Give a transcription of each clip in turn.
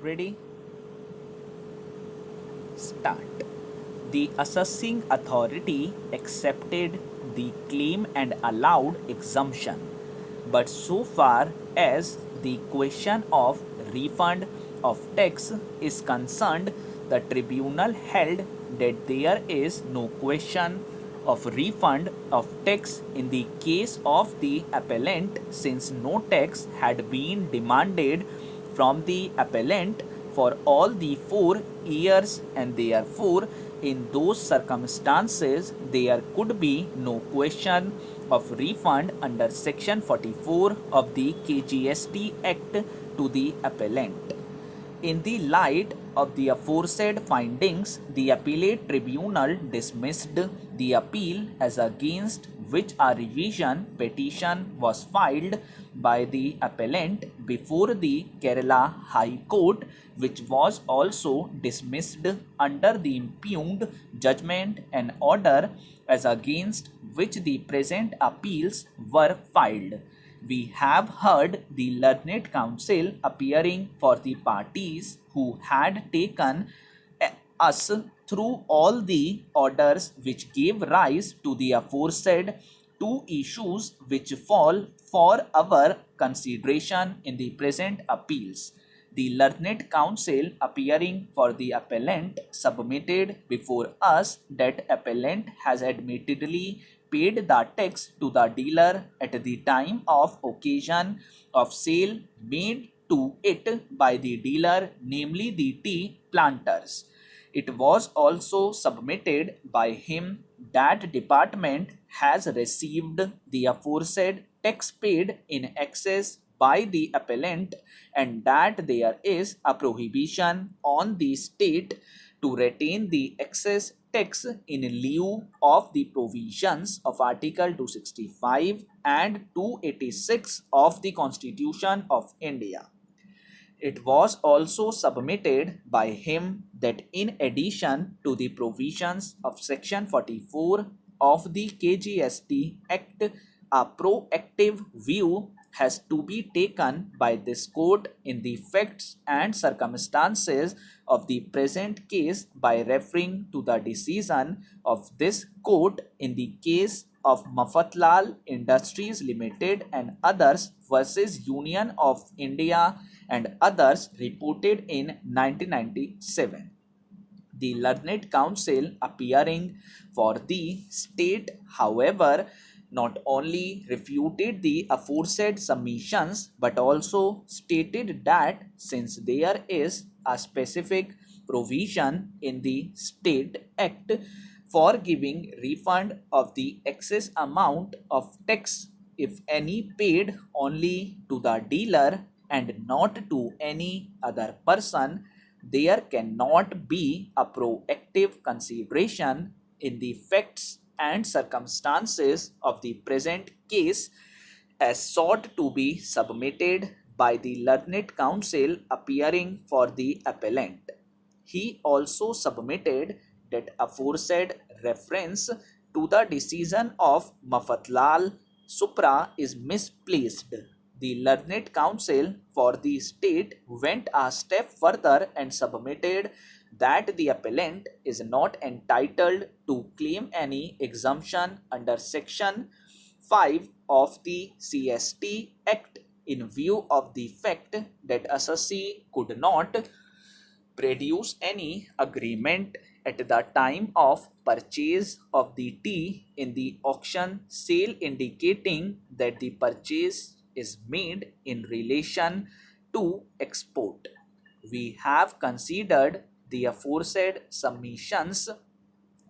Ready? Start. The assessing authority accepted the claim and allowed exemption, but so far as the question of refund of tax is concerned, the tribunal held that there is no question of refund of tax in the case of the appellant, since no tax had been demanded from the appellant for all the 4 years, and therefore in those circumstances there could be no question of refund under section 44 of the KGST Act to the appellant. In the light of the aforesaid findings, the appellate tribunal dismissed the appeal as against which a revision petition was filed by the appellant before the Kerala High Court, which was also dismissed under the impugned judgment and order as against which the present appeals were filed. We have heard the learned counsel appearing for the parties who had taken us through all the orders which gave rise to the aforesaid 2 issues which fall for our consideration in the present appeals. The learned counsel appearing for the appellant submitted before us that appellant has admittedly paid the tax to the dealer at the time of occasion of sale made to it by the dealer, namely the tea planters. It was also submitted by him that department has received the aforesaid tax paid in excess by the appellant, and that there is a prohibition on the state to retain the excess tax in lieu of the provisions of Article 265 and 286 of the Constitution of India. It was also submitted by him that in addition to the provisions of Section 44 of the KGST Act, a proactive view has to be taken by this court in the facts and circumstances of the present case by referring to the decision of this court in the case of Mafatlal Industries Limited and others versus Union of India and others, reported in 1997. The learned counsel appearing for the state, however, not only refuted the aforesaid submissions but also stated that since there is a specific provision in the State Act for giving refund of the excess amount of tax, if any, paid only to the dealer and not to any other person, there cannot be a proactive consideration in the facts and circumstances of the present case as sought to be submitted by the learned counsel appearing for the appellant. He also submitted that aforesaid reference to the decision of Mafatlal Supra is misplaced. The learned counsel for the state went a step further and submitted that the appellant is not entitled to claim any exemption under Section 5 of the CST Act in view of the fact that assessee could not produce any agreement at the time of purchase of the tea in the auction sale indicating that the purchase is made in relation to export. We have considered the aforesaid submissions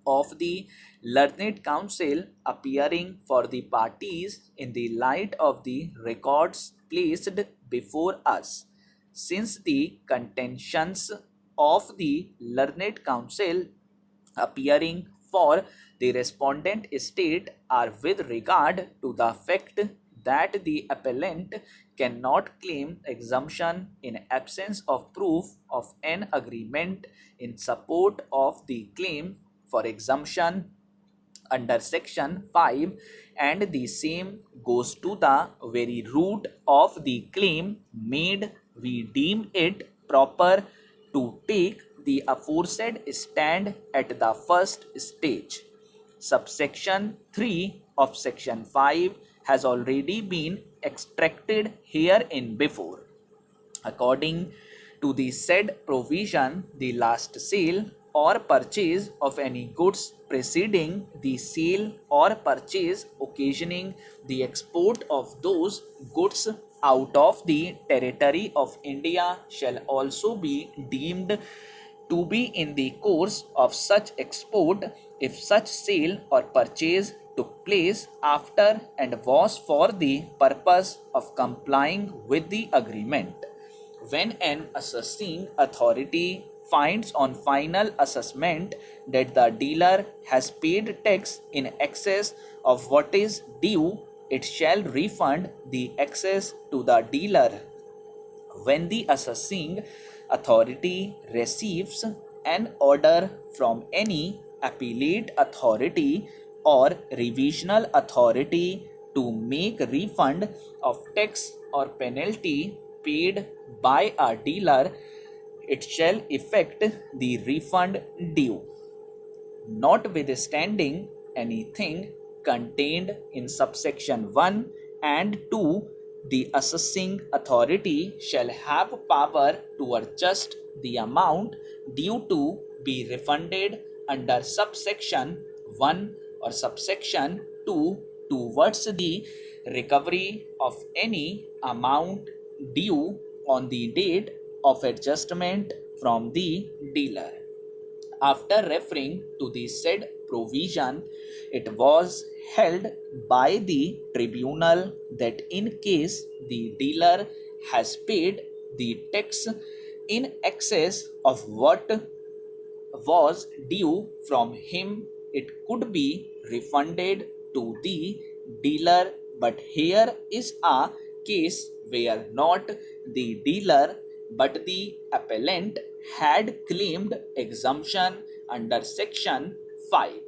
of the learned counsel appearing for the parties in the light of the records placed before us. Since the contentions of the learned counsel appearing for the respondent state are with regard to the fact that the appellant cannot claim exemption in absence of proof of an agreement in support of the claim for exemption under Section 5, and the same goes to the very root of the claim made, we deem it proper to take the aforesaid stand at the first stage. Subsection 3 of section 5 has already been extracted herein before. According to the said provision, the last sale or purchase of any goods preceding the sale or purchase occasioning the export of those goods out of the territory of India shall also be deemed to be in the course of such export if such sale or purchase took place after and was for the purpose of complying with the agreement. When an assessing authority finds on final assessment that the dealer has paid tax in excess of what is due, it shall refund the excess to the dealer. When the assessing authority receives an order from any appellate authority or revisional authority to make refund of tax or penalty paid by a dealer, it shall effect the refund due. Notwithstanding anything contained in subsection 1 and 2, the assessing authority shall have power to adjust the amount due to be refunded under subsection 1 or subsection 2 towards the recovery of any amount due on the date of adjustment from the dealer. After referring to the said provision, it was held by the tribunal that in case the dealer has paid the tax in excess of what was due from him, it could be refunded to the dealer. But here is a case where not the dealer but the appellant had claimed exemption under section 5.